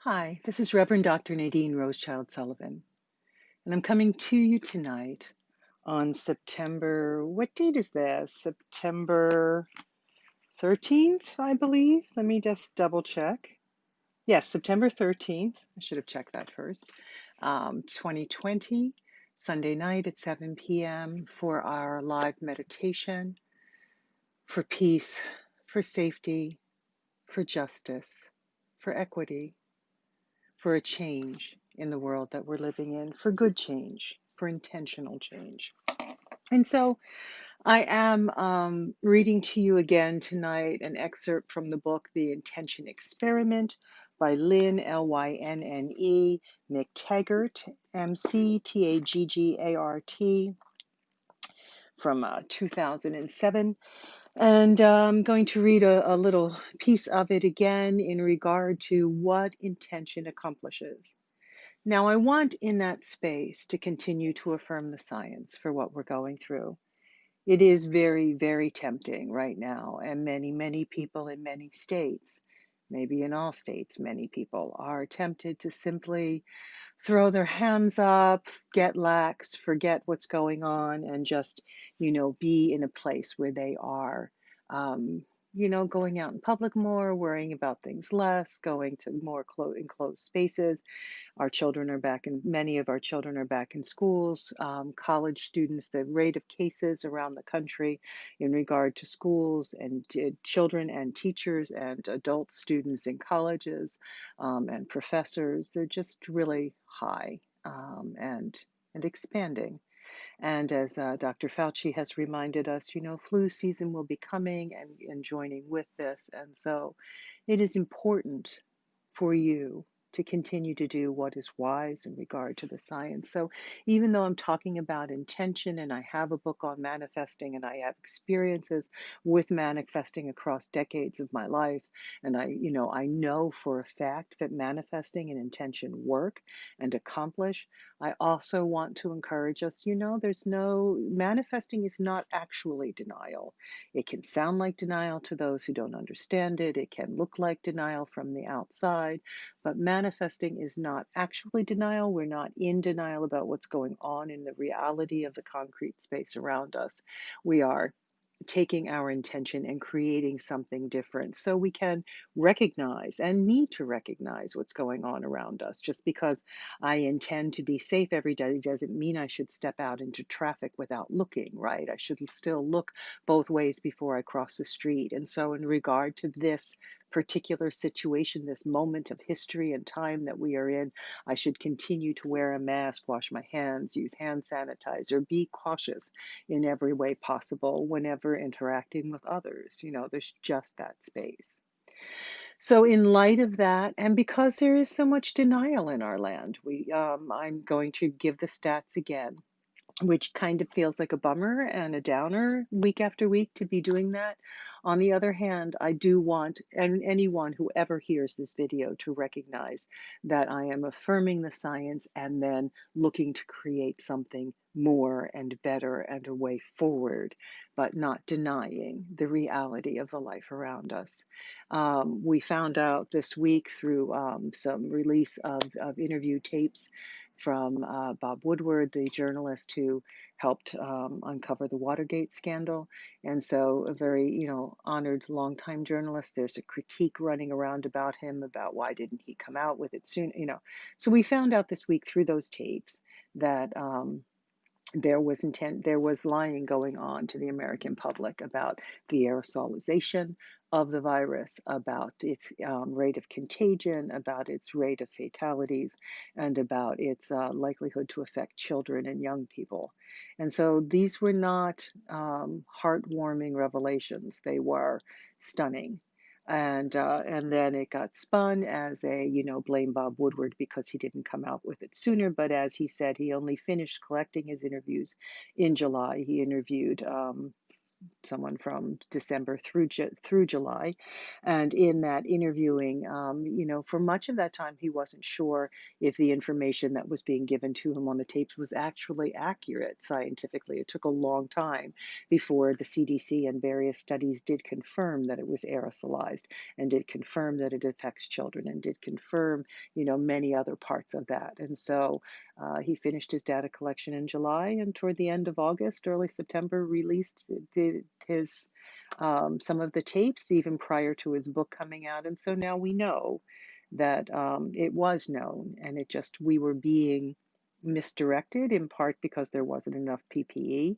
Hi, this is Reverend Dr. Nadine Rosechild Sullivan, and I'm coming to you tonight on September, what date is this? September 13th, I believe. Let me just double check. Yes, September 13th. I should have checked that first. 2020, Sunday night at 7 p.m. for our live meditation for peace, for safety, for justice, for equity, for a change in the world that we're living in, for good change, for intentional change. And so I am reading to you again tonight an excerpt from the book, The Intention Experiment by Lynne, Lynne McTaggart, McTaggart, from 2007. And I'm going to read a little piece of it again in regard to what intention accomplishes. Now, I want in that space to continue to affirm the science for what we're going through. It is very, very tempting right now, and many, many people in many states, maybe in all states, many people are tempted to simply throw their hands up, get lax, forget what's going on, and just, be in a place where they are. Um, going out in public more, worrying about things less, going to more enclosed spaces. Our children are back in, many of our children are back in schools, college students, the rate of cases around the country in regard to schools and children and teachers and adult students in colleges and professors, they're just really high and expanding. And as Dr. Fauci has reminded us, flu season will be coming and joining with this. And so it is important for you to continue to do what is wise in regard to the science. So even though I'm talking about intention and I have a book on manifesting and I have experiences with manifesting across decades of my life, and I know for a fact that manifesting and intention work and accomplish, I also want to encourage us, there's no manifesting is not actually denial. It can sound like denial to those who don't understand it. It can look like denial from the outside, but manifesting is not actually denial. We're not in denial about what's going on in the reality of the concrete space around us. We are taking our intention and creating something different so we can recognize and need to recognize what's going on around us. Just because I intend to be safe every day doesn't mean I should step out into traffic without looking, right? I should still look both ways before I cross the street. And so, in regard to this particular situation, this moment of history and time that we are in, I should continue to wear a mask, wash my hands, use hand sanitizer, be cautious in every way possible whenever interacting with others. There's just that space. So, in light of that, and because there is so much denial in our land, I'm going to give the stats again, which kind of feels like a bummer and a downer week after week to be doing that. On the other hand, I do want anyone who ever hears this video to recognize that I am affirming the science and then looking to create something more and better and a way forward, but not denying the reality of the life around us. We found out this week through some release of interview tapes from Bob Woodward, the journalist who helped uncover the Watergate scandal. And so, a very, honored longtime journalist. There's a critique running around about him about why didn't he come out with it soon. So we found out this week through those tapes that there was lying going on to the American public about the aerosolization of the virus, about its rate of contagion, about its rate of fatalities, and about its likelihood to affect children and young people. And so these were not heartwarming revelations, they were stunning. And then it got spun as a, blame Bob Woodward because he didn't come out with it sooner. But as he said, he only finished collecting his interviews in July. He interviewed someone from December through July, and in that interviewing, for much of that time he wasn't sure if the information that was being given to him on the tapes was actually accurate scientifically. It took a long time before the CDC and various studies did confirm that it was aerosolized, and did confirm that it affects children, and did confirm, many other parts of that. And so he finished his data collection in July, and toward the end of August, early September, released his some of the tapes even prior to his book coming out. And so now we know that it was known, and we were being misdirected in part because there wasn't enough PPE,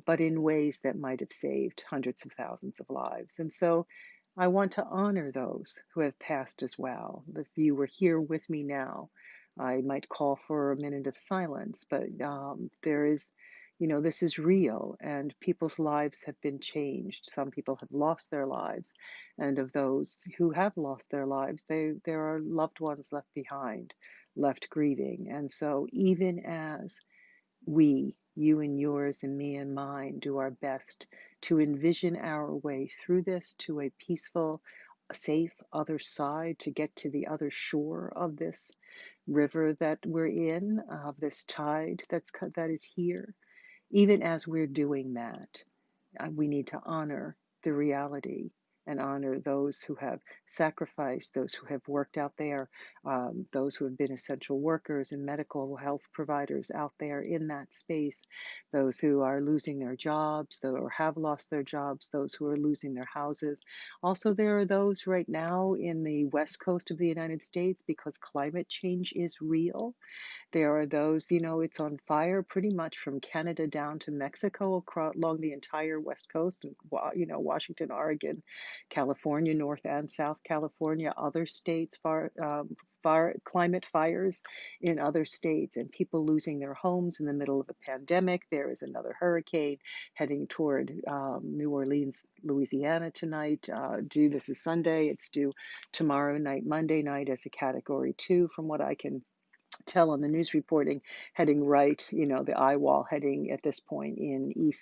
but in ways that might have saved hundreds of thousands of lives. And so I want to honor those who have passed as well. If you were here with me now, I might call for a minute of silence, but this is real, and people's lives have been changed. Some people have lost their lives, and of those who have lost their lives, there are loved ones left behind, left grieving. And so, even as we, you and yours and me and mine, do our best to envision our way through this to a peaceful, safe other side, to get to the other shore of this river that we're in, of this tide that is here. Even as we're doing that, we need to honor the reality and honor those who have sacrificed, those who have worked out there, those who have been essential workers and medical health providers out there in that space, those who are losing their jobs, or have lost their jobs, those who are losing their houses. Also, there are those right now in the west coast of the United States, because climate change is real. There are those, it's on fire pretty much from Canada down to Mexico, across along the entire West Coast, and Washington, Oregon, California, North and South California, other states, far climate fires in other states, and people losing their homes in the middle of a pandemic. There is another hurricane heading toward New Orleans, Louisiana tonight. This is Sunday. It's due tomorrow night, Monday night, as a Category 2, from what I can tell on the news reporting, heading right, the eye wall heading at this point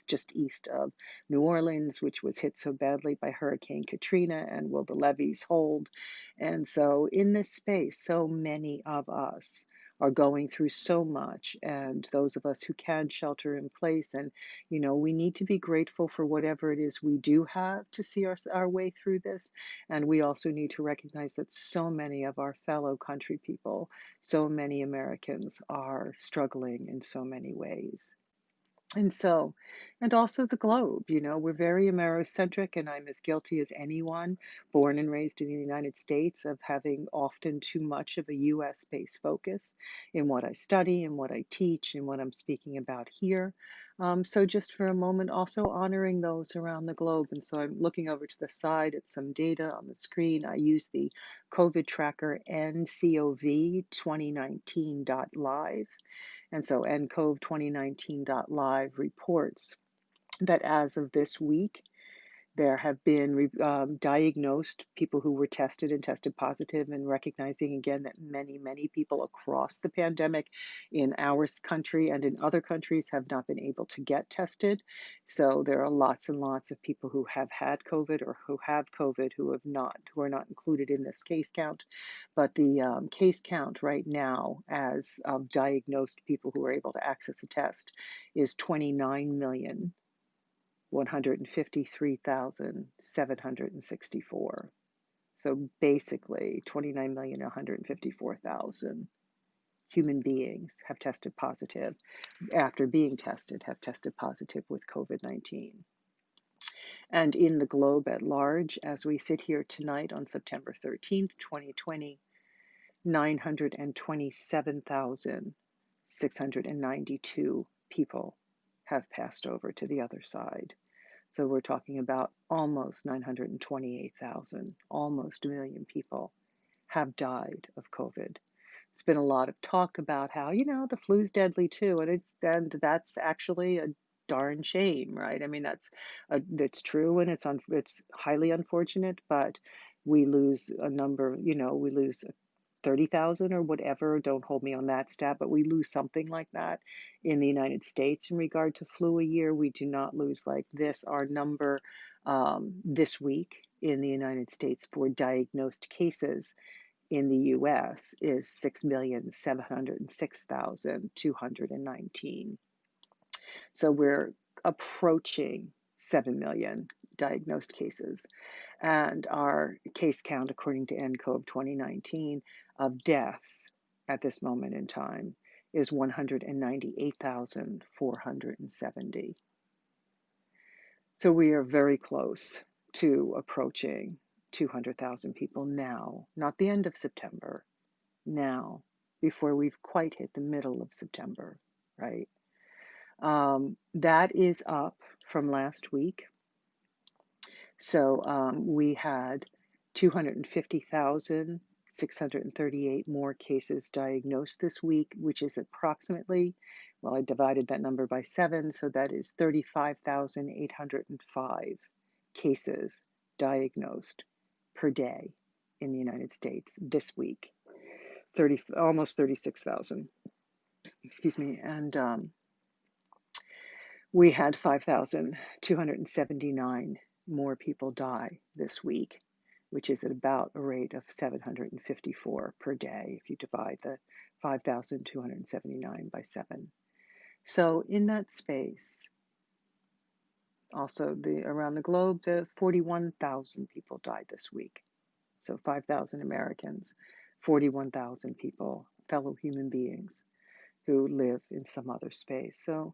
just east of New Orleans, which was hit so badly by Hurricane Katrina, and will the levees hold? And so in this space, so many of us are going through so much, and those of us who can shelter in place, and we need to be grateful for whatever it is we do have to see our way through this. And we also need to recognize that so many of our fellow country people, so many Americans, are struggling in so many ways. And so, and also the globe, we're very Amerocentric, and I'm as guilty as anyone born and raised in the United States of having often too much of a US based focus in what I study and what I teach and what I'm speaking about here. So, just for a moment, also honoring those around the globe. And so, I'm looking over to the side at some data on the screen. I use the COVID tracker ncov2019.live. And so ncov2019.live reports that as of this week, there have been diagnosed people who were tested and tested positive, and recognizing again that many, many people across the pandemic in our country and in other countries have not been able to get tested. So there are lots and lots of people who have had COVID or who have COVID who are not included in this case count. But the case count right now, as of diagnosed people who are able to access a test, is 29,153,764. So basically, 29,154,000 human beings have tested positive, after being tested, have tested positive with COVID-19. And in the globe at large, as we sit here tonight on September 13th, 2020, 927,692 people have passed over to the other side. So we're talking about almost 928,000, almost a million people have died of COVID. It's been a lot of talk about how, the flu's deadly too, and that's actually a darn shame, right? I mean, that's true, and it's highly unfortunate, but we lose a number, we lose 30,000 or whatever. Don't hold me on that stat, but we lose something like that in the United States in regard to flu a year. We do not lose like this. Our number this week in the United States for diagnosed cases in the US is 6,706,219. So we're approaching 7 million diagnosed cases. And our case count, according to ENCOVE 2019, of deaths at this moment in time is 198,470. So we are very close to approaching 200,000 people now, not the end of September, now, before we've quite hit the middle of September, right? That is up from last week. So we had 250,638 more cases diagnosed this week, which is approximately, well, I divided that number by 7, so that is 35,805 cases diagnosed per day in the United States this week. Almost 36,000, excuse me, and we had 5,279 more people die this week, which is at about a rate of 754 per day if you divide the 5,279 by 7. So in that space, also around the globe, the 41,000 people died this week. So 5,000 Americans, 41,000 people, fellow human beings who live in some other space. So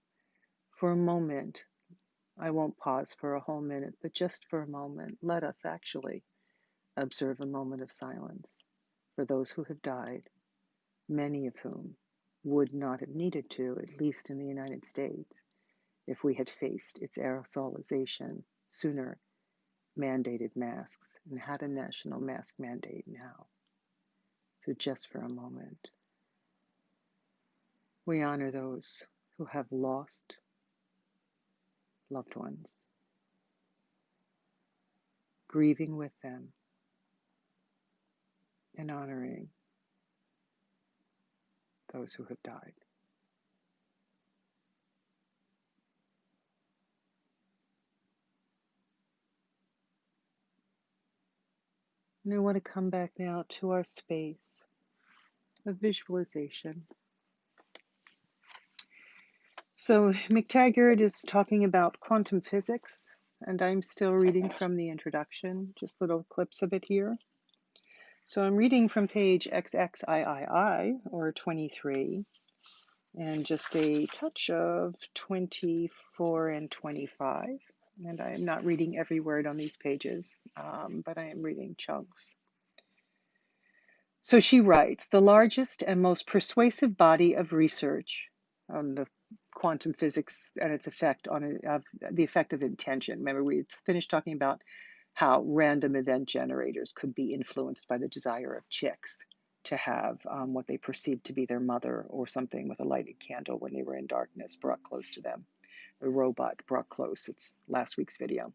for a moment, I won't pause for a whole minute, but just for a moment, let us actually observe a moment of silence for those who have died, many of whom would not have needed to, at least in the United States, if we had faced its aerosolization sooner, mandated masks, and had a national mask mandate now. So just for a moment, we honor those who have lost loved ones, grieving with them, and honoring those who have died. And I want to come back now to our space of visualization. So McTaggart is talking about quantum physics, and I'm still reading from the introduction, just little clips of it here. So I'm reading from page XXIII, or 23, and just a touch of 24 and 25. And I am not reading every word on these pages, but I am reading chunks. So she writes, the largest and most persuasive body of research on the quantum physics and its effect on the effect of intention. Remember, we finished talking about how random event generators could be influenced by the desire of chicks to have what they perceived to be their mother or something with a lighted candle when they were in darkness brought close to them. A robot brought close. It's last week's video.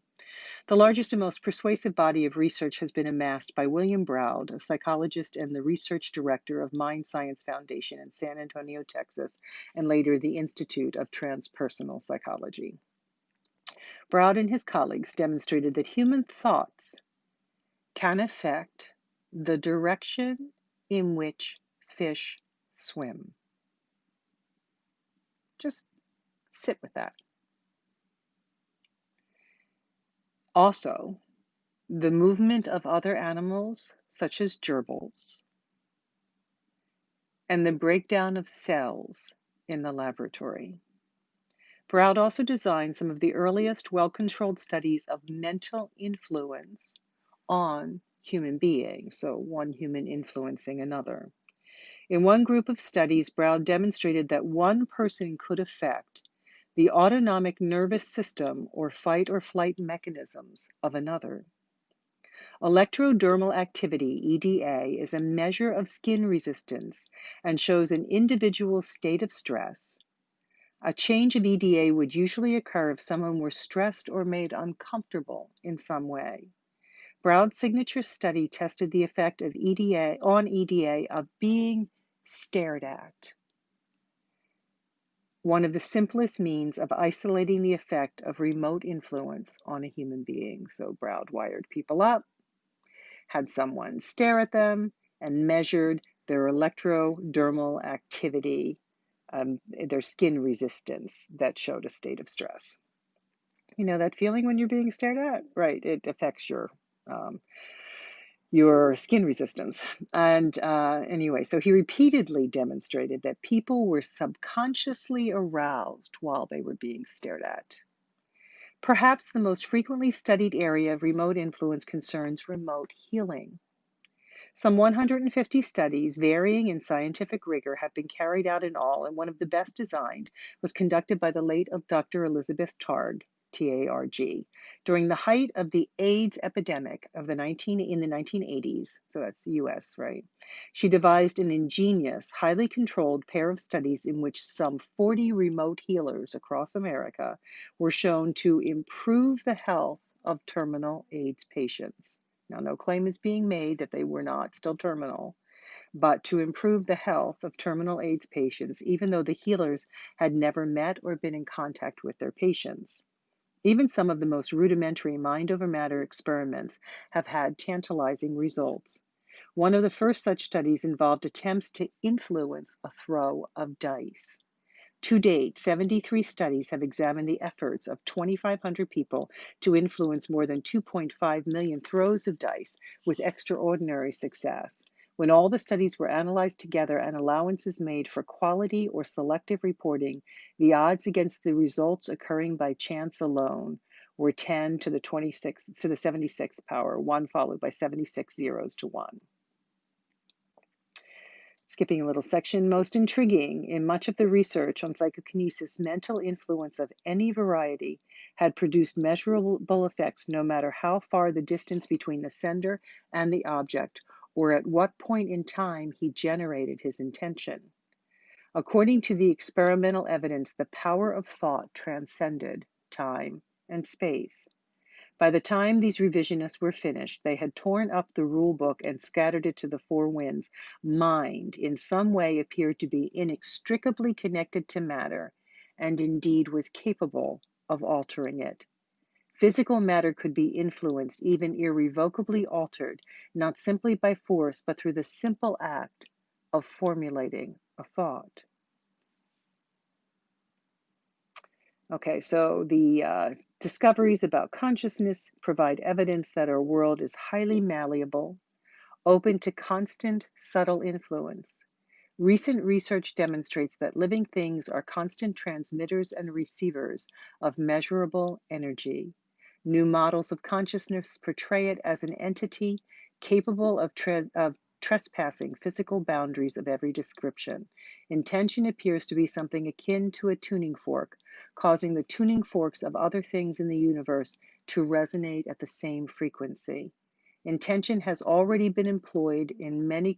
The largest and most persuasive body of research has been amassed by William Browd, a psychologist and the research director of Mind Science Foundation in San Antonio, Texas, and later the Institute of Transpersonal Psychology. Browd and his colleagues demonstrated that human thoughts can affect the direction in which fish swim. Just sit with that. Also, the movement of other animals, such as gerbils, and the breakdown of cells in the laboratory. Browd also designed some of the earliest well-controlled studies of mental influence on human beings, so one human influencing another. In one group of studies, Browd demonstrated that one person could affect the autonomic nervous system or fight or flight mechanisms of another. Electrodermal activity, EDA, is a measure of skin resistance and shows an individual's state of stress. A change of EDA would usually occur if someone were stressed or made uncomfortable in some way. Brown's signature study tested the effect of EDA of being stared at, one of the simplest means of isolating the effect of remote influence on a human being. So Brown wired people up, had someone stare at them, and measured their electrodermal activity, their skin resistance that showed a state of stress. You know that feeling when you're being stared at? Right, it affects um, your skin resistance. And anyway, so he repeatedly demonstrated that people were subconsciously aroused while they were being stared at. Perhaps the most frequently studied area of remote influence concerns remote healing. Some 150 studies, varying in scientific rigor, have been carried out in all, and one of the best designed was conducted by the late Dr. Elizabeth Targ, T-A-R-G, during the height of the AIDS epidemic in the 1980s, so that's the US, right? She devised an ingenious, highly controlled pair of studies in which some 40 remote healers across America were shown to improve the health of terminal AIDS patients. Now, no claim is being made that they were not still terminal, but to improve the health of terminal AIDS patients, even though the healers had never met or been in contact with their patients. Even some of the most rudimentary mind over matter experiments have had tantalizing results. One of the first such studies involved attempts to influence a throw of dice. To date, 73 studies have examined the efforts of 2,500 people to influence more than 2.5 million throws of dice with extraordinary success. When all the studies were analyzed together and allowances made for quality or selective reporting, the odds against the results occurring by chance alone were 10 to the 76th power, 1 followed by 76 zeros to 1. Skipping a little section, most intriguing, in much of the research on psychokinesis, mental influence of any variety had produced measurable effects no matter how far the distance between the sender and the object, or at what point in time he generated his intention. According to the experimental evidence, the power of thought transcended time and space. By the time these revisionists were finished, they had torn up the rule book and scattered it to the four winds. Mind, in some way, appeared to be inextricably connected to matter, and indeed was capable of altering it. Physical matter could be influenced, even irrevocably altered, not simply by force, but through the simple act of formulating a thought. Okay, so the discoveries about consciousness provide evidence that our world is highly malleable, open to constant, subtle influence. Recent research demonstrates that living things are constant transmitters and receivers of measurable energy. New models of consciousness portray it as an entity capable of trespassing physical boundaries of every description. Intention appears to be something akin to a tuning fork, causing the tuning forks of other things in the universe to resonate at the same frequency. Intention has already been employed in many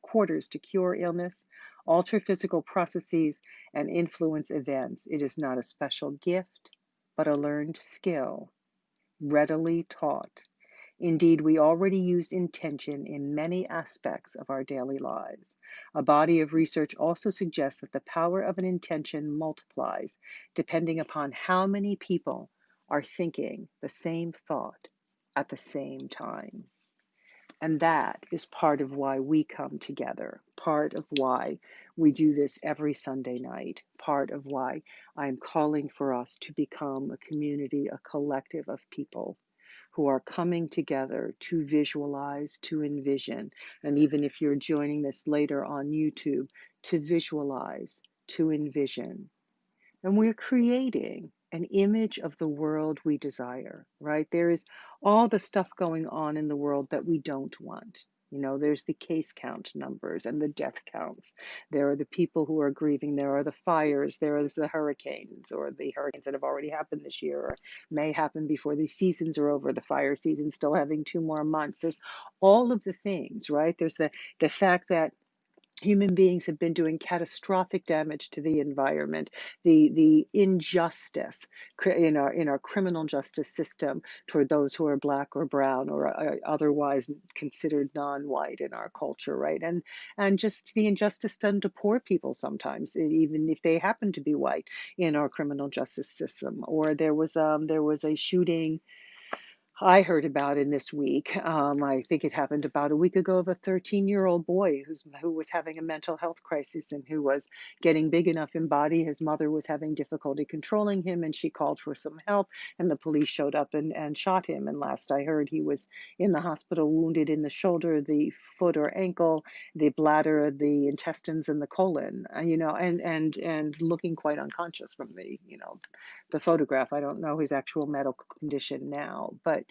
quarters to cure illness, alter physical processes, and influence events. It is not a special gift, but a learned skill, readily taught. Indeed, we already use intention in many aspects of our daily lives. A body of research also suggests that the power of an intention multiplies depending upon how many people are thinking the same thought at the same time. And that is part of why we come together, part of why we do this every Sunday night, part of why I'm calling for us to become a community, a collective of people who are coming together to visualize, to envision, and even if you're joining this later on YouTube, to visualize, to envision. And we're creating an image of the world we desire, right? There is all the stuff going on in the world that we don't want. You know, there's the case count numbers and the death counts. There are the people who are grieving. There are the fires. There is the hurricanes, or the hurricanes that have already happened this year or may happen before these seasons are over. The fire season still having 2 more months. There's all of the things, right? There's the fact that human beings have been doing catastrophic damage to the environment, the injustice in our criminal justice system toward those who are black or brown or otherwise considered non-white in our culture, right? And just the injustice done to poor people sometimes, even if they happen to be white in our criminal justice system. Or there was a shooting I heard about in this week. I think it happened about a week ago of a 13-year-old boy who was having a mental health crisis and who was getting big enough in body. His mother was having difficulty controlling him, and she called for some help, and the police showed up and shot him. And last I heard, he was in the hospital, wounded in the shoulder, the foot or ankle, the bladder, the intestines, and the colon. And looking quite unconscious from the photograph. I don't know his actual medical condition now, but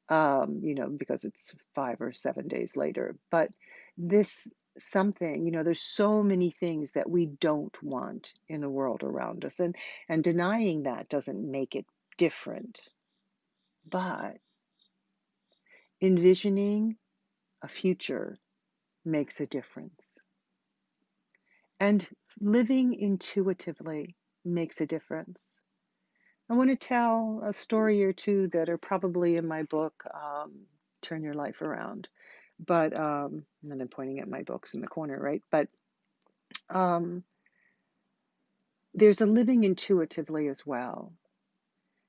because it's 5 or 7 days later. But this something, there's so many things that we don't want in the world around us, and denying that doesn't make it different. But envisioning a future makes a difference. And living intuitively makes a difference. I want to tell a story or two that are probably in my book, Turn Your Life Around. But, and then I'm pointing at my books in the corner, right? But um, there's a living intuitively as well.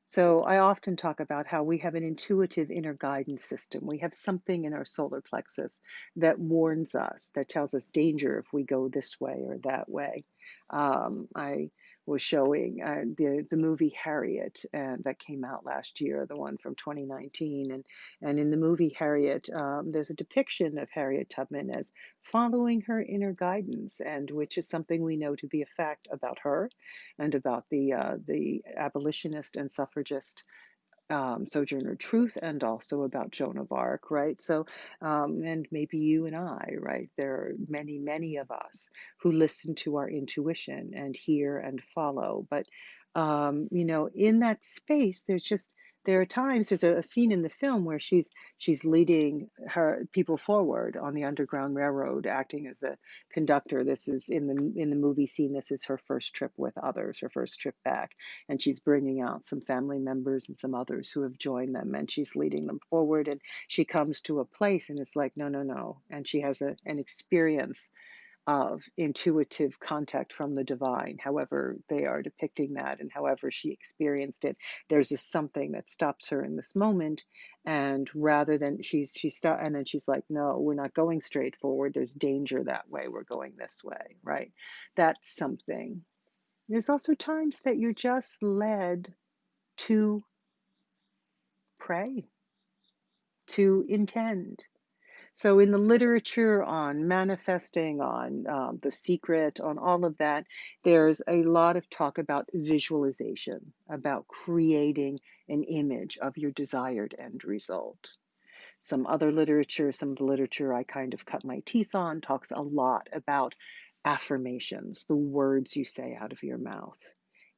So I often talk about how we have an intuitive inner guidance system. We have something in our solar plexus that warns us, that tells us danger if we go this way or that way. I was showing the movie Harriet, and that came out last year, the one from 2019. And in the movie Harriet, there's a depiction of Harriet Tubman as following her inner guidance, and which is something we know to be a fact about her and about the abolitionist and suffragist Sojourner Truth, and also about Joan of Arc, right? So, and maybe you and I, right? There are many, many of us who listen to our intuition and hear and follow. But, in that space, there are times, there's a scene in the film where she's leading her people forward on the Underground Railroad, acting as a conductor. This is in the movie scene. This is her first trip with others, her first trip back, and she's bringing out some family members and some others who have joined them, and she's leading them forward, and she comes to a place and it's like, no, no, no, and she has an experience of intuitive contact from the divine, however they are depicting that and however she experienced it. There's this something that stops her in this moment, and rather than she's stop, and then she's like, no, we're not going straight forward, there's danger that way, we're going this way, right? That's something. There's also times that you're just led to pray, to intend. So, in the literature on manifesting, on The Secret, on all of that, there's a lot of talk about visualization, about creating an image of your desired end result. Some of the literature I kind of cut my teeth on, talks a lot about affirmations, the words you say out of your mouth.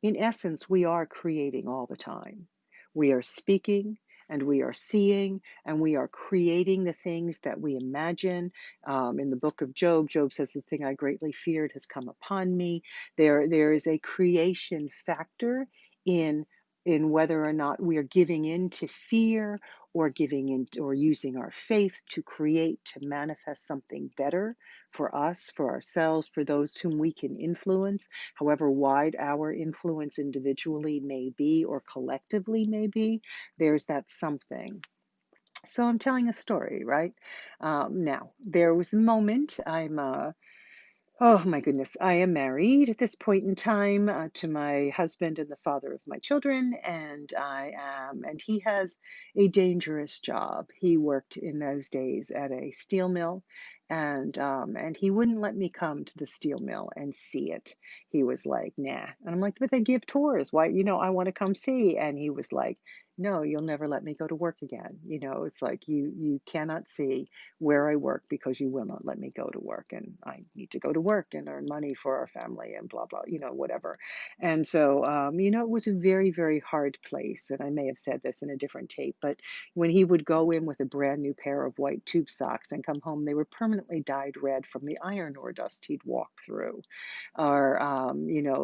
In essence, we are creating all the time. We are speaking and we are seeing and we are creating the things that we imagine. In the book of Job, Job says, the thing I greatly feared has come upon me. There is a creation factor in whether or not we are giving in to fear or giving in or using our faith to create, to manifest something better for us, for ourselves, for those whom we can influence, however wide our influence individually may be or collectively may be. There's that something. So I'm telling a story, right? Now, there was a moment, oh my goodness, I am married at this point in time to my husband and the father of my children, and he has a dangerous job. He worked in those days at a steel mill, and he wouldn't let me come to the steel mill and see it. He was like, nah. And I'm like, but they give tours. Why, I want to come see. And he was like, no, you'll never let me go to work again. It's like you cannot see where I work because you will not let me go to work, and I need to go to work and earn money for our family and blah, blah, whatever. And so, it was a very, very hard place. And I may have said this in a different tape, but when he would go in with a brand new pair of white tube socks and come home, they were permanently permanently dyed red from the iron ore dust he'd walk through. Or,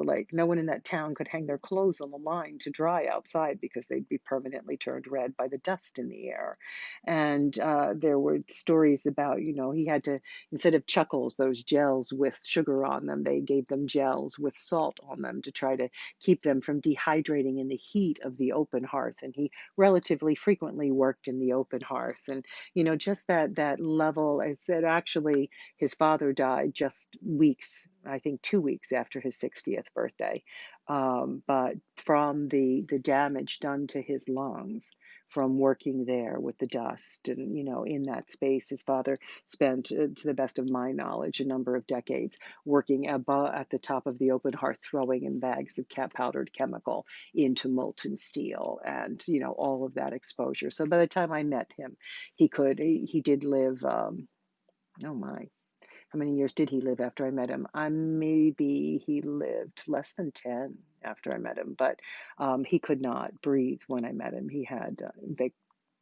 like no one in that town could hang their clothes on the line to dry outside because they'd be permanently turned red by the dust in the air. And there were stories about, he had to, instead of chuckles, those gels with sugar on them, they gave them gels with salt on them to try to keep them from dehydrating in the heat of the open hearth. And he relatively frequently worked in the open hearth. And, just that level, I said, actually, his father died just weeks, I think 2 weeks after his 60th birthday. But from the damage done to his lungs from working there with the dust and, in that space, his father spent, to the best of my knowledge, a number of decades working above, at the top of the open hearth, throwing in bags of powdered chemical into molten steel and, all of that exposure. So by the time I met him, he did live, oh my, how many years did he live after I met him? Maybe he lived less than 10 after I met him, but he could not breathe when I met him. He had, they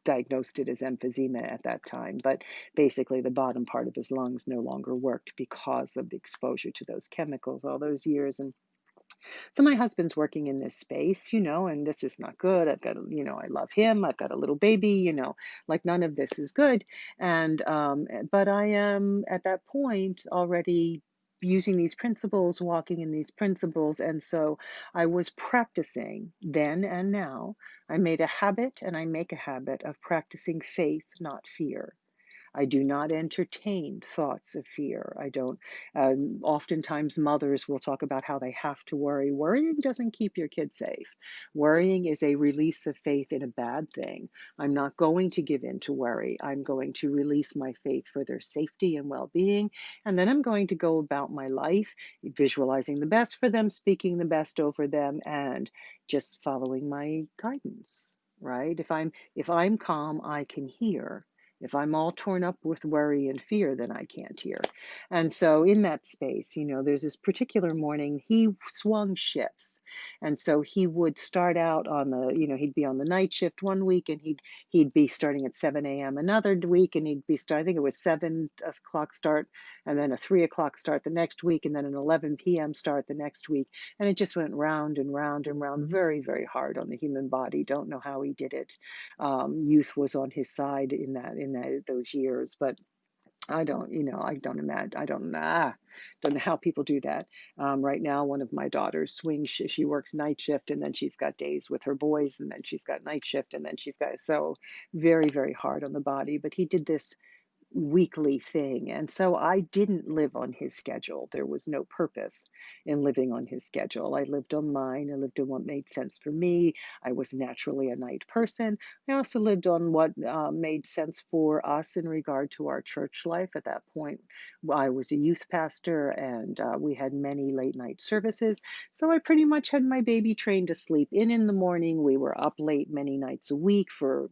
diagnosed it as emphysema at that time, but basically the bottom part of his lungs no longer worked because of the exposure to those chemicals all those years. And so my husband's working in this space, and this is not good. I've got, I love him. I've got a little baby, like none of this is good. And, but I am at that point already using these principles, walking in these principles. And so I was practicing then and now. I made a habit and I make a habit of practicing faith, not fear. I do not entertain thoughts of fear. I don't. Oftentimes, mothers will talk about how they have to worry. Worrying doesn't keep your kids safe. Worrying is a release of faith in a bad thing. I'm not going to give in to worry. I'm going to release my faith for their safety and well being. And then I'm going to go about my life, visualizing the best for them, speaking the best over them, and just following my guidance. Right? If I'm calm, I can hear. If I'm all torn up with worry and fear, then I can't hear. And so in that space, there's this particular morning, he swung shifts. And so he would start out on he'd be on the night shift one week and he'd be starting at 7 a.m. another week and he'd be starting, I think it was 7 o'clock start and then a 3 o'clock start the next week and then an 11 p.m. start the next week. And it just went round and round and round, very, very hard on the human body. Don't know how he did it. Youth was on his side in those years, but I don't imagine, don't know how people do that. Right now, one of my daughters swings, she works night shift and then she's got days with her boys and then she's got night shift and then she's got, so very, very hard on the body. But he did this weekly thing. And so I didn't live on his schedule. There was no purpose in living on his schedule. I lived on mine. I lived on what made sense for me. I was naturally a night person. I also lived on what made sense for us in regard to our church life. At that point, I was a youth pastor and we had many late night services. So I pretty much had my baby trained to sleep in the morning. We were up late many nights a week for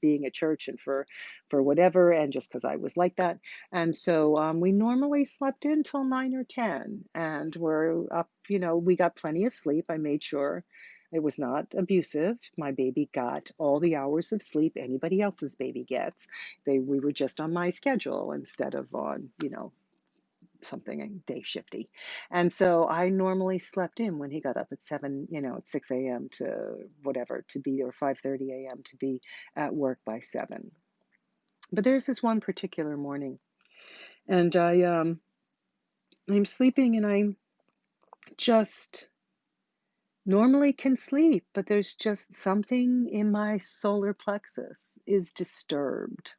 being at church and for whatever, and just because I was like that. And so we normally slept in till 9 or 10, and we're up, we got plenty of sleep. I made sure it was not abusive. My baby got all the hours of sleep anybody else's baby gets. We were just on my schedule instead of on, something day shifty. And so I normally slept in when he got up at 6 a.m. to whatever to be, or 5:30 a.m. to be at work by 7. But there's this one particular morning, and I'm sleeping, and I'm just normally can sleep, but there's just something in my solar plexus is disturbed,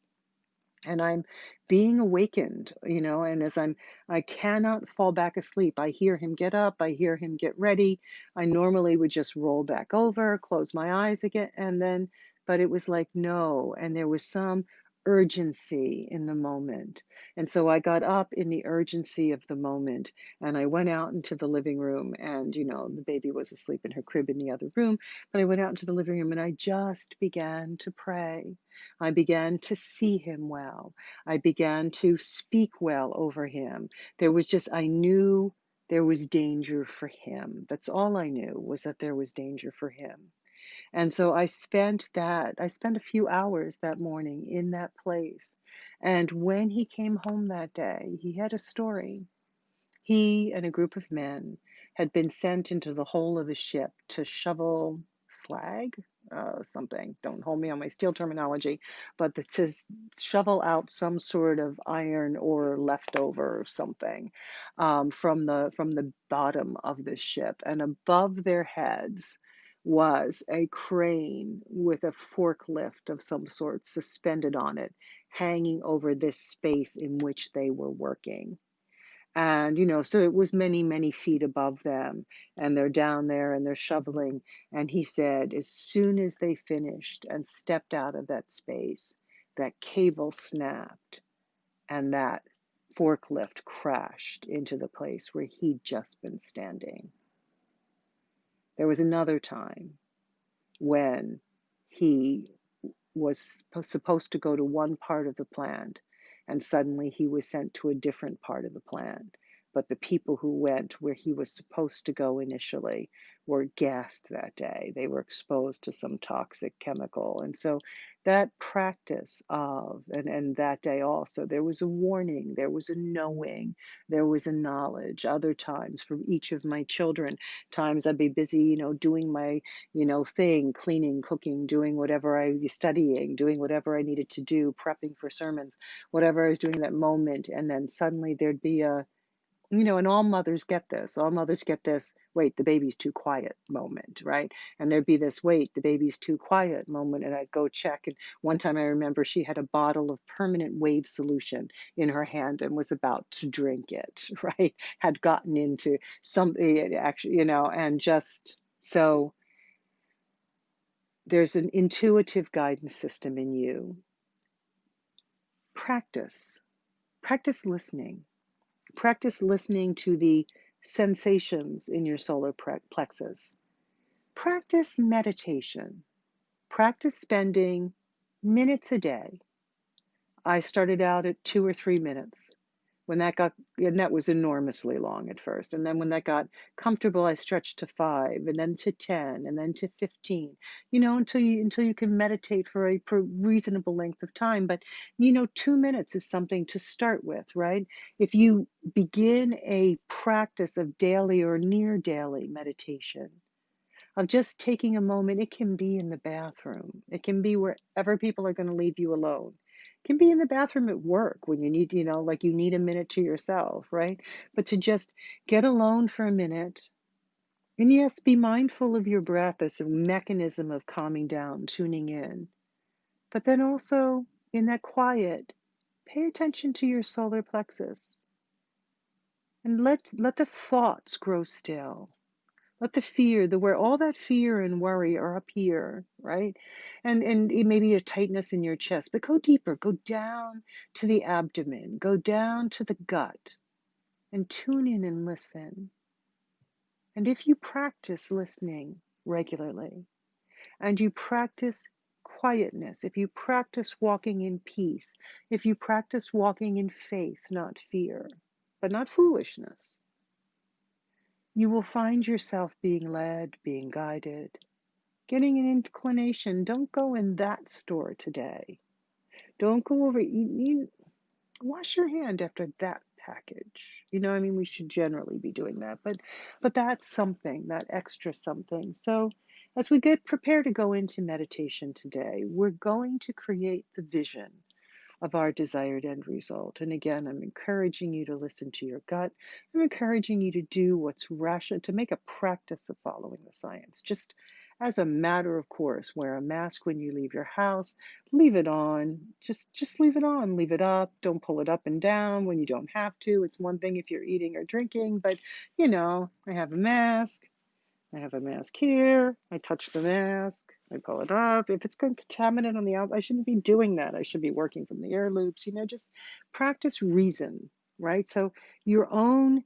and I'm being awakened, and I cannot fall back asleep. I hear him get up, I hear him get ready. I normally would just roll back over, close my eyes again, and then, but it was like, no, and there was some urgency in the moment. And so I got up in the urgency of the moment and I went out into the living room and, the baby was asleep in her crib in the other room, but I went out into the living room and I just began to pray. I began to see him well. I began to speak well over him. I knew there was danger for him. That's all I knew, was that there was danger for him. And so I spent a few hours that morning in that place. And when he came home that day, he had a story. He and a group of men had been sent into the hull of a ship to shovel flag, something. Don't hold me on my steel terminology, but to shovel out some sort of iron or leftover or something from the bottom of the ship. And above their heads was a crane with a forklift of some sort suspended on it, hanging over this space in which they were working. And, so it was many, many feet above them, and they're down there and they're shoveling. And he said, as soon as they finished and stepped out of that space, that cable snapped and that forklift crashed into the place where he'd just been standing. There was another time when he was supposed to go to one part of the plant, and suddenly he was sent to a different part of the plant. But the people who went where he was supposed to go initially were gassed that day. They were exposed to some toxic chemical. And so that practice of, and that day also, there was a warning, there was a knowing, there was a knowledge. Other times for each of my children, times I'd be busy, doing my thing, cleaning, cooking, doing whatever I was studying, doing whatever I needed to do, prepping for sermons, whatever I was doing in that moment. And then suddenly there'd be and all mothers get this. All mothers get this, wait, the baby's too quiet moment, right? And there'd be this, wait, the baby's too quiet moment. And I'd go check. And one time I remember she had a bottle of permanent wave solution in her hand and was about to drink it, right? Had gotten into something, actually, and just so there's an intuitive guidance system in you. Practice. Practice listening. Practice listening to the sensations in your solar plexus. Practice meditation. Practice spending minutes a day. I started out at 2 or 3 minutes. And that was enormously long at first. And then when that got comfortable, I stretched to 5, and then to 10, and then to 15, until you can meditate for a reasonable length of time. But, 2 minutes is something to start with, right? If you begin a practice of daily or near daily meditation, of just taking a moment. It can be in the bathroom. It can be wherever people are going to leave you alone. It can be in the bathroom at work when you need, like you need a minute to yourself, right? But to just get alone for a minute. And yes, be mindful of your breath as a mechanism of calming down, tuning in. But then also in that quiet, pay attention to your solar plexus and let the thoughts grow still. Let the fear, the where all that fear and worry are up here, right? And it may be a tightness in your chest, but go deeper, go down to the abdomen, go down to the gut, and tune in and listen. And if you practice listening regularly, and you practice quietness, if you practice walking in peace, if you practice walking in faith, not fear, but not foolishness, you will find yourself being led, being guided, getting an inclination. Don't go in that store today. Don't go over, wash your hand after that package. We should generally be doing that, but that's something, that extra something. So as we get prepared to go into meditation today, we're going to create the vision of our desired end result. And again, I'm encouraging you to listen to your gut. I'm encouraging you to do what's rational, to make a practice of following the science. Just as a matter of course, wear a mask when you leave your house, leave it on, just leave it on, leave it up, don't pull it up and down when you don't have to. It's one thing if you're eating or drinking, but I have a mask. I have a mask here. I touch the mask. I pull it up. If it's contaminant on the outside, I shouldn't be doing that. I should be working from the air loops. Just practice reason, right? So your own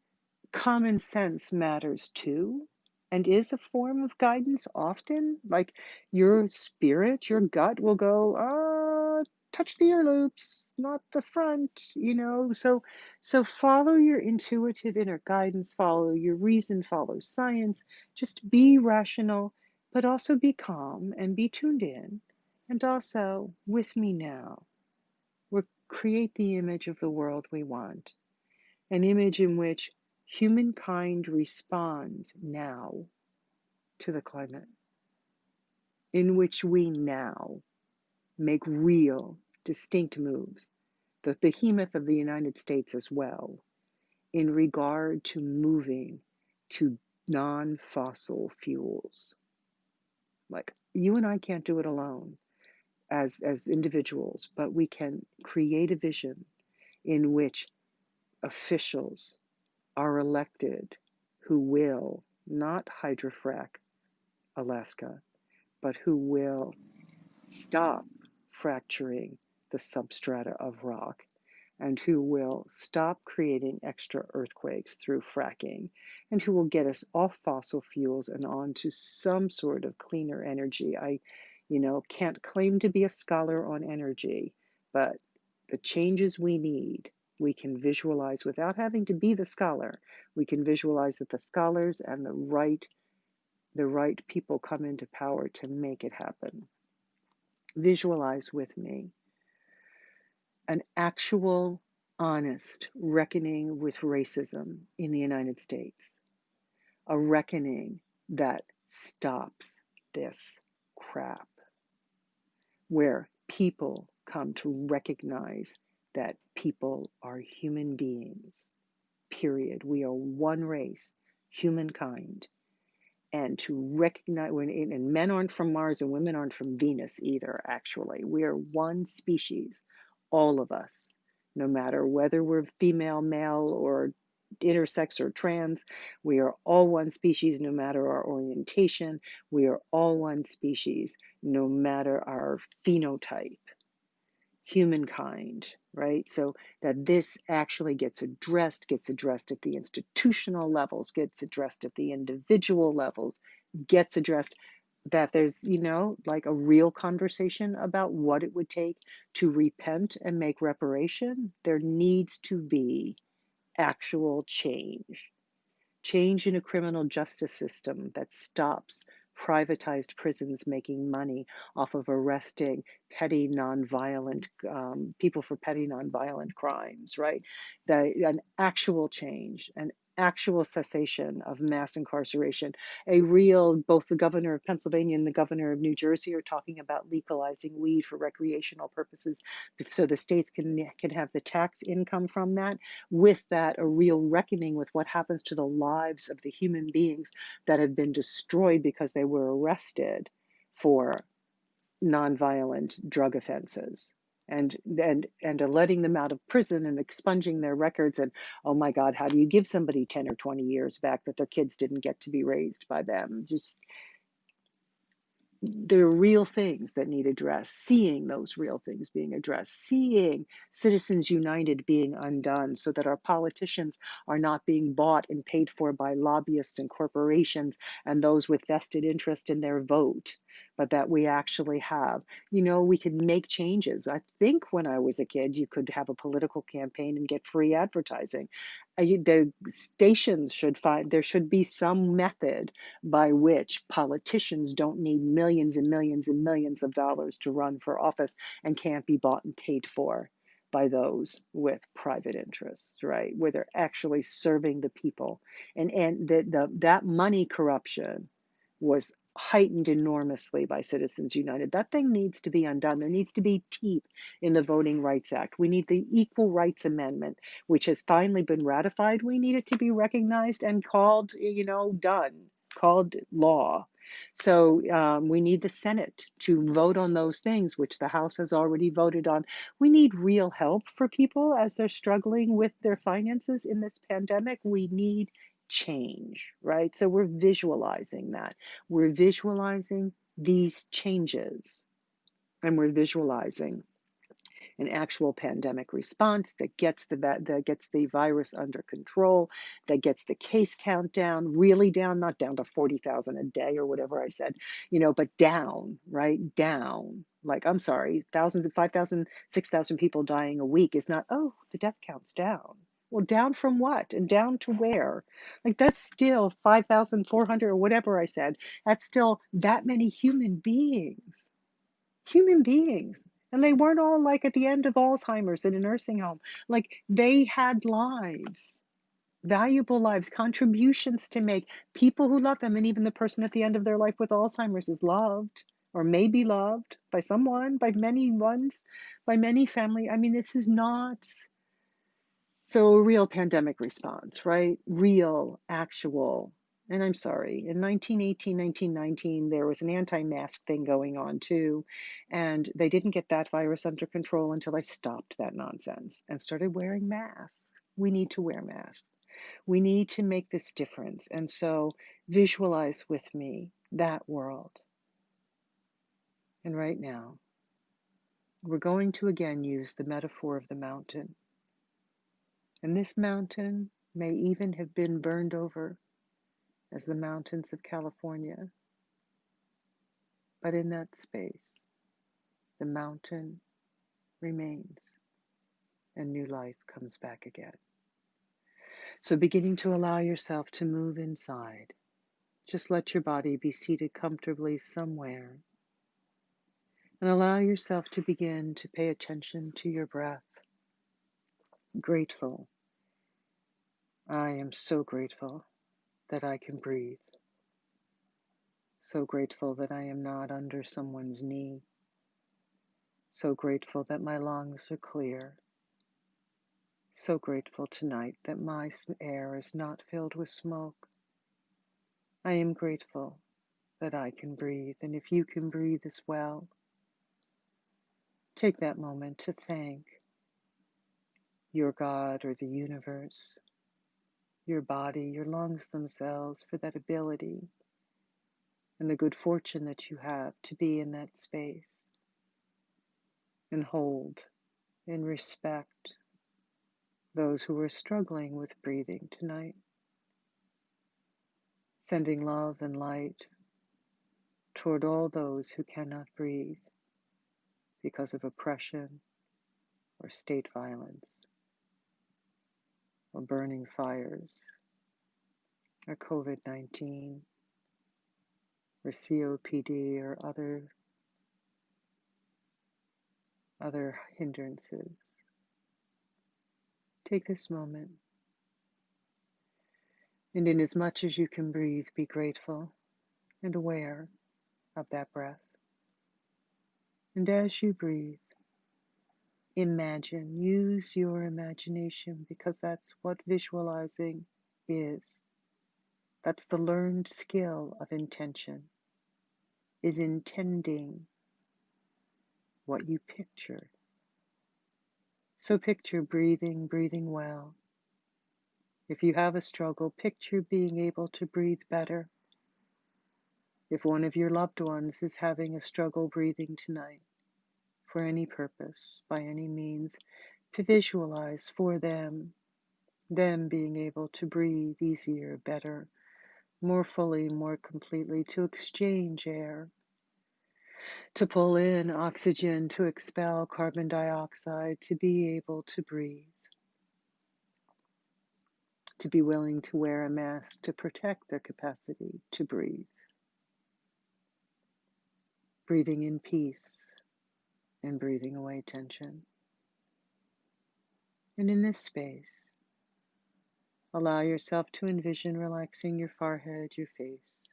common sense matters too, and is a form of guidance often. Like your spirit, your gut will go, touch the ear loops, not the front. So follow your intuitive inner guidance, follow your reason, follow science. Just be rational, but also be calm and be tuned in, and also with me now. We create the image of the world we want, an image in which humankind responds now to the climate, in which we now make real, distinct moves, the behemoth of the United States as well, in regard to moving to non-fossil fuels. Like, you and I can't do it alone as individuals, but we can create a vision in which officials are elected who will not hydrofrack Alaska, but who will stop fracturing the substrata of rock, and who will stop creating extra earthquakes through fracking, and who will get us off fossil fuels and onto some sort of cleaner energy. I, can't claim to be a scholar on energy, but the changes we need, we can visualize without having to be the scholar. We can visualize that the scholars and the right people come into power to make it happen. Visualize with me an actual, honest reckoning with racism in the United States, a reckoning that stops this crap, where people come to recognize that people are human beings, period. We are one race, humankind. And to recognize, and men aren't from Mars and women aren't from Venus either, actually. We are one species, all of us, no matter whether we're female, male, or intersex or trans. We are all one species, no matter our orientation. We are all one species, no matter our phenotype, humankind, right? So that this actually gets addressed at the institutional levels, gets addressed at the individual levels, gets addressed, that there's, like a real conversation about what it would take to repent and make reparation. There needs to be actual change in a criminal justice system that stops privatized prisons making money off of arresting petty nonviolent people for petty nonviolent crimes, right? An actual change, an actual cessation of mass incarceration. Both the governor of Pennsylvania and the governor of New Jersey are talking about legalizing weed for recreational purposes, so the states can have the tax income from that. With that, a real reckoning with what happens to the lives of the human beings that have been destroyed because they were arrested for nonviolent drug offenses, and letting them out of prison and expunging their records. And oh my God, how do you give somebody 10 or 20 years back that their kids didn't get to be raised by them? Just, there are real things that need addressed, seeing those real things being addressed, seeing Citizens United being undone so that our politicians are not being bought and paid for by lobbyists and corporations and those with vested interest in their vote, but that we actually have, we could make changes. I think when I was a kid, you could have a political campaign and get free advertising. The stations there should be some method by which politicians don't need millions and millions and millions of dollars to run for office and can't be bought and paid for by those with private interests, right? Where they're actually serving the people. And that money corruption was heightened enormously by Citizens United. That thing needs to be undone. There needs to be teeth in the Voting Rights Act. We need the Equal Rights Amendment, which has finally been ratified. We need it to be recognized and called, done, called law. So we need the Senate to vote on those things, which the House has already voted on. We need real help for people as they're struggling with their finances in this pandemic. We need change, right? So we're visualizing that. We're visualizing these changes, and we're visualizing an actual pandemic response that gets the virus under control, that gets the case count down, really down, not down to 40,000 a day or whatever I said, but down, right? Down. Like, I'm sorry, thousands of 5,000, 6,000 people dying a week is not, oh, the death count's down. Well, down from what? And down to where? Like that's still 5,400 or whatever I said. That's still that many human beings. And they weren't all like at the end of Alzheimer's in a nursing home. Like they had lives, valuable lives, contributions to make, people who love them. And even the person at the end of their life with Alzheimer's is loved or may be loved by someone, by many ones, by many family. I mean, this is not so a real pandemic response, right? Real, actual. And I'm sorry, in 1918, 1919, there was an anti-mask thing going on too. And they didn't get that virus under control until I stopped that nonsense and started wearing masks. We need to wear masks. We need to make this difference. And so visualize with me that world. And right now, we're going to again use the metaphor of the mountain. And this mountain may even have been burned over as the mountains of California. But in that space, the mountain remains and new life comes back again. So beginning to allow yourself to move inside. Just let your body be seated comfortably somewhere. And allow yourself to begin to pay attention to your breath. Grateful. I am so grateful that I can breathe. So grateful that I am not under someone's knee. So grateful that my lungs are clear. So grateful tonight that my air is not filled with smoke. I am grateful that I can breathe, and if you can breathe as well, take that moment to thank your God or the universe, your body, your lungs themselves for that ability and the good fortune that you have to be in that space and hold and respect those who are struggling with breathing tonight, sending love and light toward all those who cannot breathe because of oppression or state violence or burning fires or COVID-19 or COPD or other hindrances. Take this moment, and in as much as you can breathe, be grateful and aware of that breath. And as you breathe, imagine, use your imagination, because that's what visualizing is. That's the learned skill of intention, is intending what you picture. So picture breathing well. If you have a struggle, picture being able to breathe better. If one of your loved ones is having a struggle breathing tonight, for any purpose, by any means, to visualize for them being able to breathe easier, better, more fully, more completely, to exchange air, to pull in oxygen, to expel carbon dioxide, to be able to breathe, to be willing to wear a mask to protect their capacity to breathe, breathing in peace and breathing away tension. And in this space, allow yourself to envision relaxing your forehead, your face,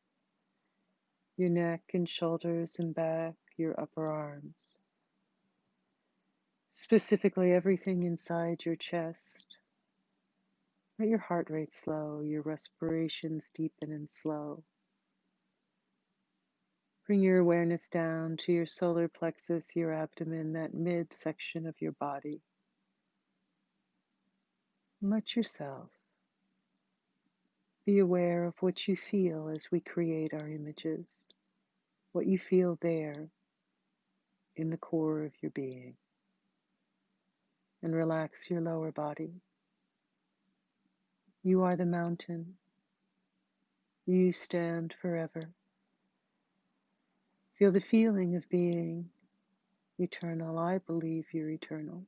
your neck and shoulders and back, your upper arms, specifically everything inside your chest. Let your heart rate slow, your respirations deepen and slow. Bring your awareness down to your solar plexus, your abdomen, that midsection of your body. And let yourself be aware of what you feel as we create our images, what you feel there in the core of your being. And relax your lower body. You are the mountain. You stand forever. Feel the feeling of being eternal. I believe you're eternal.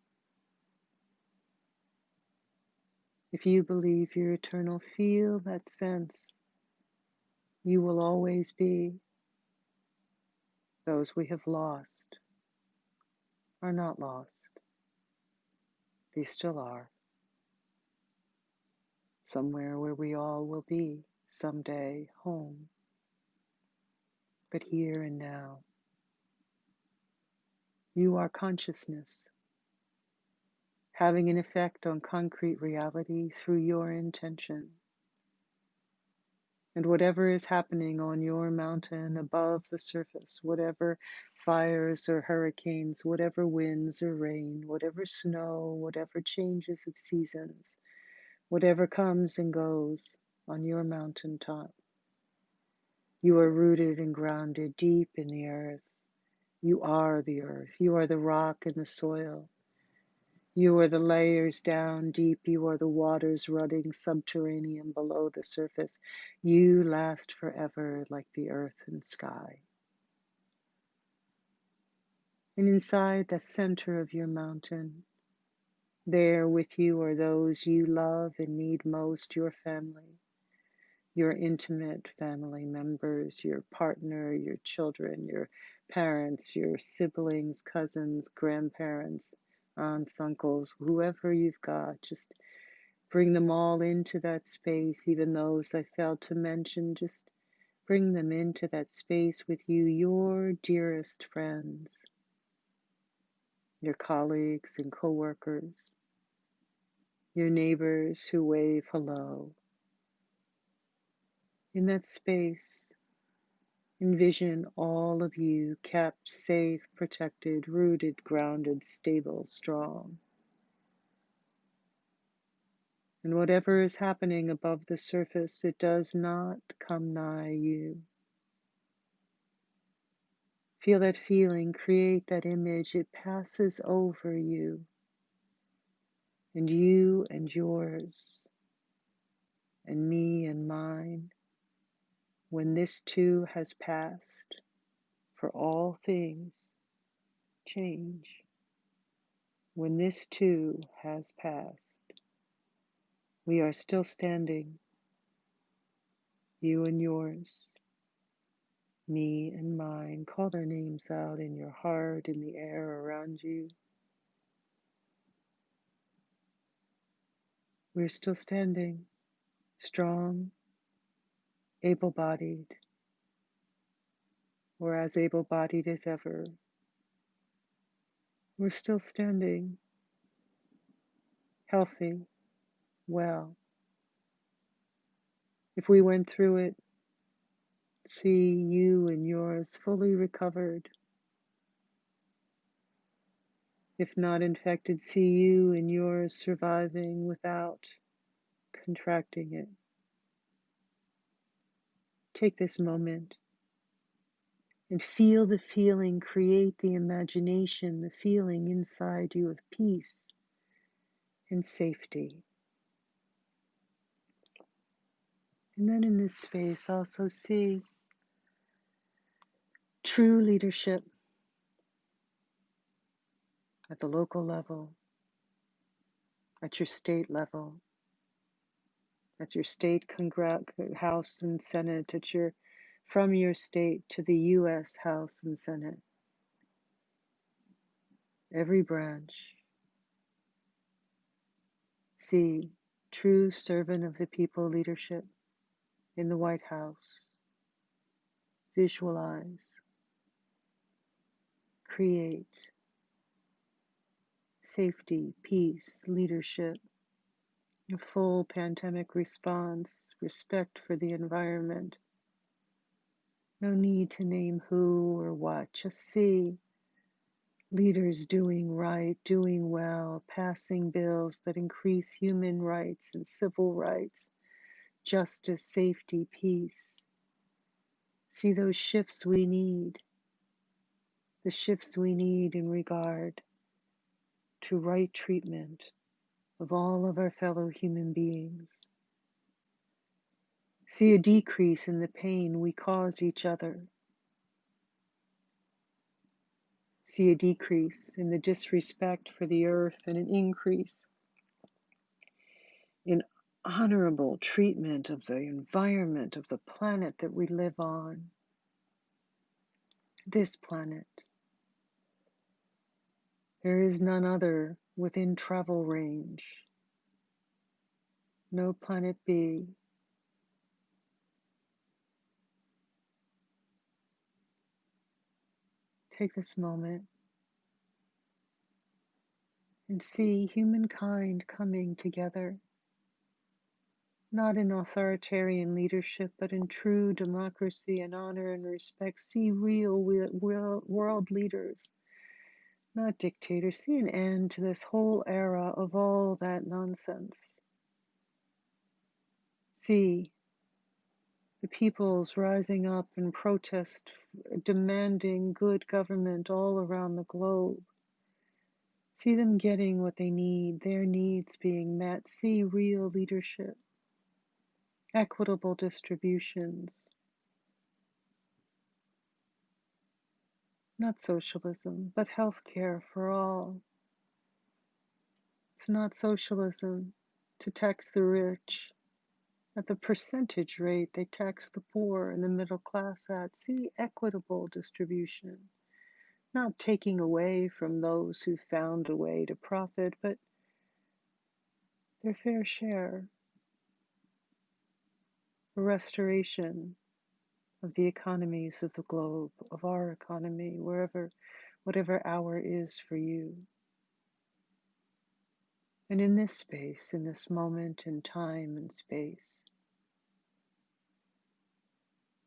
If you believe you're eternal, feel that sense. You will always be. Those we have lost are not lost. They still are. Somewhere where we all will be, someday, home. But here and now, you are consciousness, having an effect on concrete reality through your intention. And whatever is happening on your mountain above the surface, whatever fires or hurricanes, whatever winds or rain, whatever snow, whatever changes of seasons, whatever comes and goes on your mountaintop, you are rooted and grounded deep in the earth. You are the earth. You are the rock and the soil. You are the layers down deep. You are the waters running subterranean below the surface. You last forever like the earth and sky. And inside the center of your mountain, there with you are those you love and need most, your family, your intimate family members, your partner, your children, your parents, your siblings, cousins, grandparents, aunts, uncles, whoever you've got. Just bring them all into that space, even those I failed to mention. Just bring them into that space with you, your dearest friends, your colleagues and coworkers, your neighbors who wave hello. In that space, envision all of you kept safe, protected, rooted, grounded, stable, strong. And whatever is happening above the surface, it does not come nigh you. Feel that feeling, create that image. It passes over you and yours and me and mine. When this too has passed, for all things change. When this too has passed, we are still standing, you and yours, me and mine. Call their names out in your heart, in the air around you. We're still standing, strong, able-bodied. We're as able-bodied as ever. We're still standing, healthy, well. If we went through it, see you and yours fully recovered. If not infected, see you and yours surviving without contracting it. Take this moment and feel the feeling, create the imagination, the feeling inside you of peace and safety. And then in this space, also see true leadership at the local level, at your state level, at your state House and Senate, from your state to the U.S. House and Senate. Every branch. See true servant of the people leadership in the White House. Visualize, create safety, peace, leadership, a full pandemic response, respect for the environment. No need to name who or what, just see leaders doing right, doing well, passing bills that increase human rights and civil rights, justice, safety, peace. See those shifts we need, the shifts we need in regard to right treatment of all of our fellow human beings. See a decrease in the pain we cause each other. See a decrease in the disrespect for the earth and an increase in honorable treatment of the environment of the planet that we live on, this planet. There is none other within travel range. No planet B. Take this moment and see humankind coming together, not in authoritarian leadership, but in true democracy and honor and respect. See real world leaders, not dictators. See an end to this whole era of all that nonsense. See the peoples rising up in protest, demanding good government all around the globe. See them getting what they need, their needs being met. See real leadership, equitable distributions, not socialism, but health care for all. It's not socialism to tax the rich at the percentage rate they tax the poor and the middle class at. See equitable distribution, not taking away from those who found a way to profit, but their fair share. A restoration of the economies of the globe, of our economy, whatever hour is for you. And in this space, in this moment in time and space,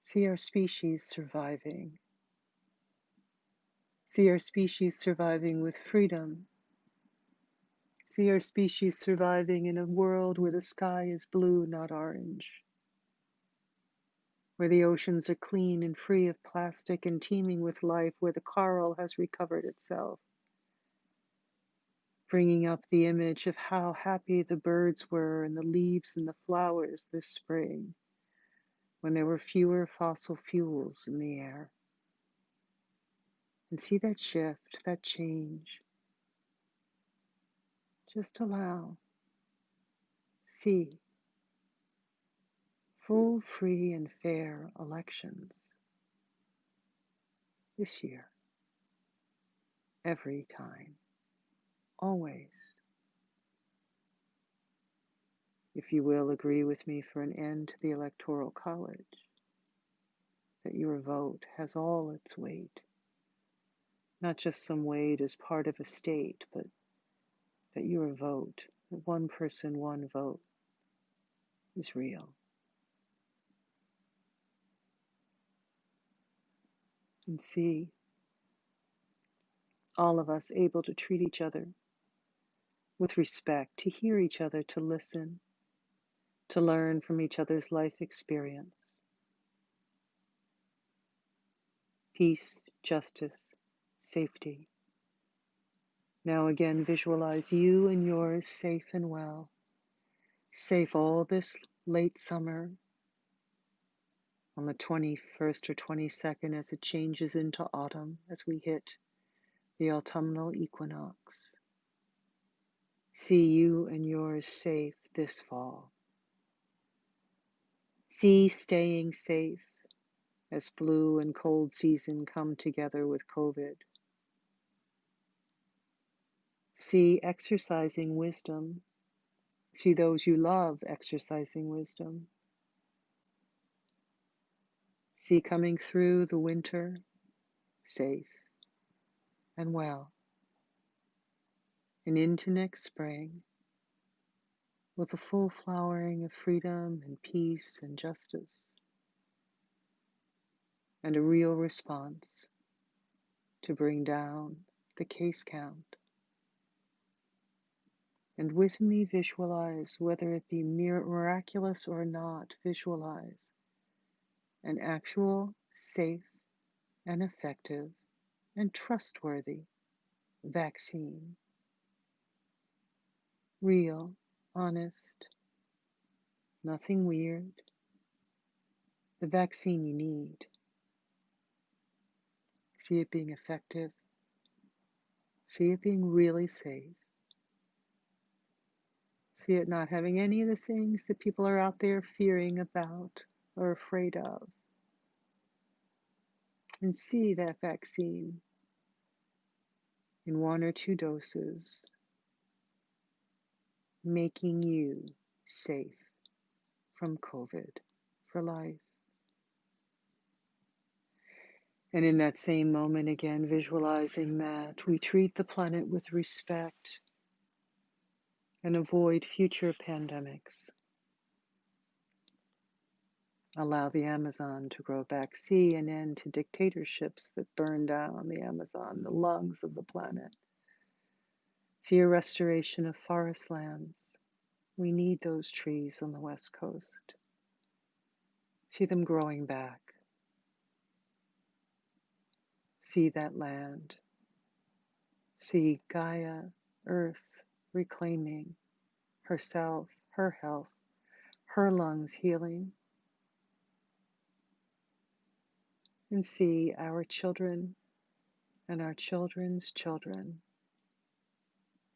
see our species surviving. See our species surviving with freedom. See our species surviving in a world where the sky is blue, not orange, where the oceans are clean and free of plastic and teeming with life, where the coral has recovered itself, bringing up the image of how happy the birds were and the leaves and the flowers this spring, when there were fewer fossil fuels in the air. And see that shift, that change. Just allow. See full, free, and fair elections this year, every time, always. If you will agree with me for an end to the Electoral College, that your vote has all its weight, not just some weight as part of a state, but that your vote, that one person, one vote, is real. And see all of us able to treat each other with respect, to hear each other, to listen, to learn from each other's life experience. Peace, justice, safety. Now again, visualize you and yours safe and well, safe all this late summer, on the 21st or 22nd as it changes into autumn, as we hit the autumnal equinox. See you and yours safe this fall. See staying safe as flu and cold season come together with COVID. See exercising wisdom. See those you love exercising wisdom. See coming through the winter safe and well, and into next spring with a full flowering of freedom and peace and justice, and a real response to bring down the case count. And with me visualize, whether it be miraculous or not, visualize an actual, safe, and effective, and trustworthy vaccine. Real, honest, nothing weird. The vaccine you need. See it being effective. See it being really safe. See it not having any of the things that people are out there fearing about or afraid of. And see that vaccine in 1 or 2 doses, making you safe from COVID for life. And in that same moment, again, visualizing that we treat the planet with respect and avoid future pandemics. Allow the Amazon to grow back. See an end to dictatorships that burn down the Amazon, the lungs of the planet. See a restoration of forest lands. We need those trees on the West Coast. See them growing back. See that land. See Gaia, Earth, reclaiming herself, her health, her lungs healing. And see our children and our children's children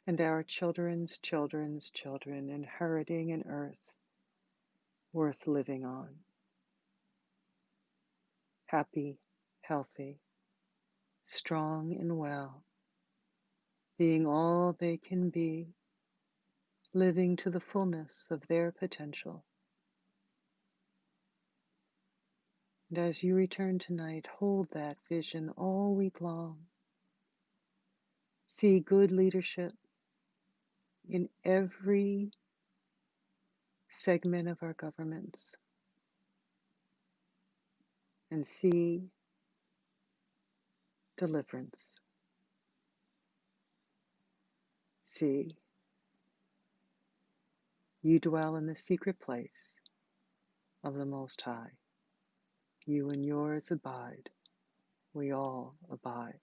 and our children's children's children inheriting an earth worth living on. Happy, healthy, strong and well, being all they can be, living to the fullness of their potential. And as you return tonight, hold that vision all week long. See good leadership in every segment of our governments. And see deliverance. See, you dwell in the secret place of the Most High. You and yours abide. We all abide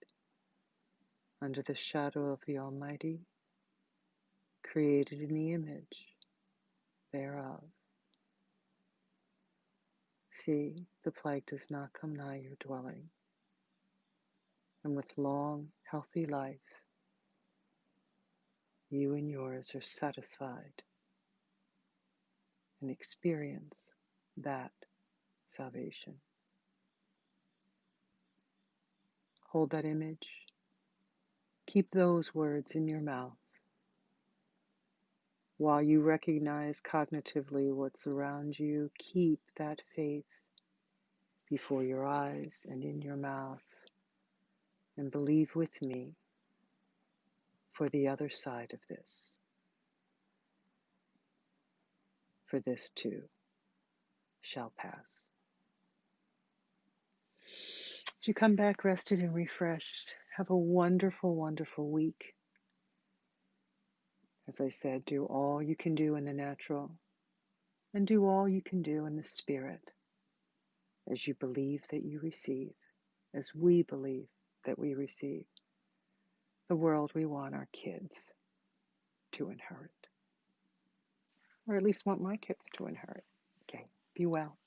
under the shadow of the Almighty, created in the image thereof. See, the plague does not come nigh your dwelling. And with long, healthy life, you and yours are satisfied and experience that salvation. Hold that image. Keep those words in your mouth while you recognize cognitively what's around you. Keep that faith before your eyes and in your mouth, and believe with me for the other side of this. For this too shall pass. As you come back rested and refreshed, have a wonderful, wonderful week. As I said, do all you can do in the natural, and do all you can do in the spirit, as you believe that you receive, as we believe that we receive the world we want our kids to inherit, or at least want my kids to inherit. Okay, be well.